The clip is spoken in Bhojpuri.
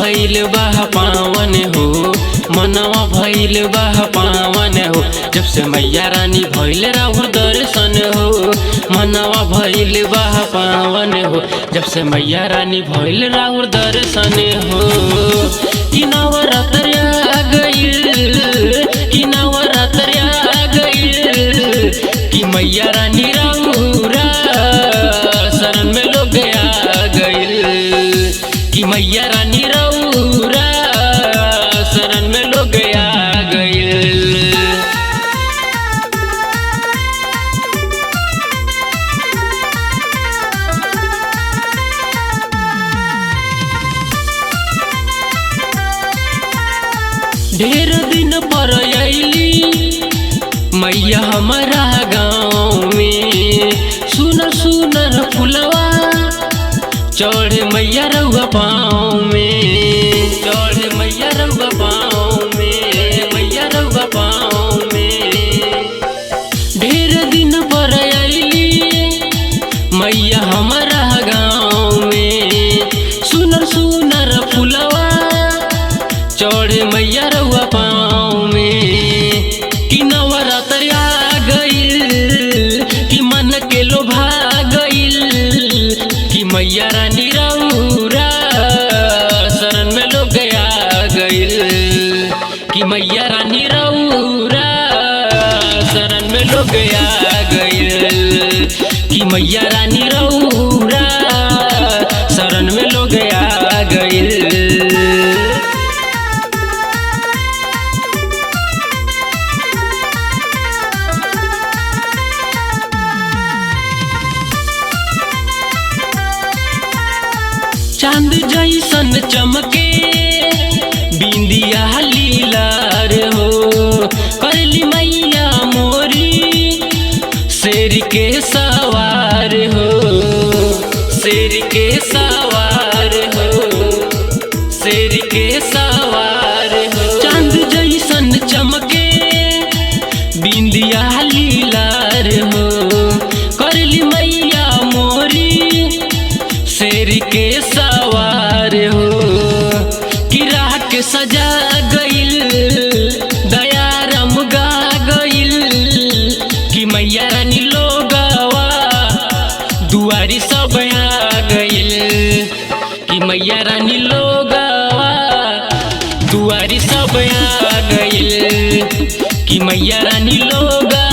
भइल बा पावन हो, मनवा भइल बा पावन हो। जब से मैया रानी भइल राउर दर्शन हो, मनवा भइल बा पावन हो। जब से मैया रानी भइल राउर दर्शन हो। कि नवरात्र आ गइल, कि नवरात्र आ गइल, कि मैया रानी राउरा शरण में लोग आ गइल, कि मैया रानी राउरा शरण में लोग आ गइल। ढेर दिन पर अइली मैया हमारा गाँव में, सुनर सुनर फुलवा चढ़े मैया रउआ पाँव में, चढ़े मैया रउआ पाँव में, मैया रउआ पाँव में। ढेर दिन पर अइली मैया हमारा गाँव में, सुनर सुनर फुलवा चढ़े मैया रउआ पाँव में। कि नवरात्र आ गइल, कि मन के लोभा गइल, कि मैया रानी राउरा शरण में लोग आ गइल, कि मैया रानी राउरा शरण में लोग आ गइल, कि मैया रानी राउरा शरण में लोग आ गइल। चांद जैसन चमके बिंदिया लीलार हो, करली मैया मोरी शेर के सवार हो, शेर के सवार हो, शेर के सवार हो। चांद जैसन चमके बिंदिया लीलार हो, करली मैया मोरी शेर के सवार हो। कि राह के सजा गइल दयाराम गा गइल, कि मैया रानी लोगवा दुआरी सब आ गइल, कि मैया रानी लोगवा दुआरी सब आ गइल, कि मैया रानी लोगवा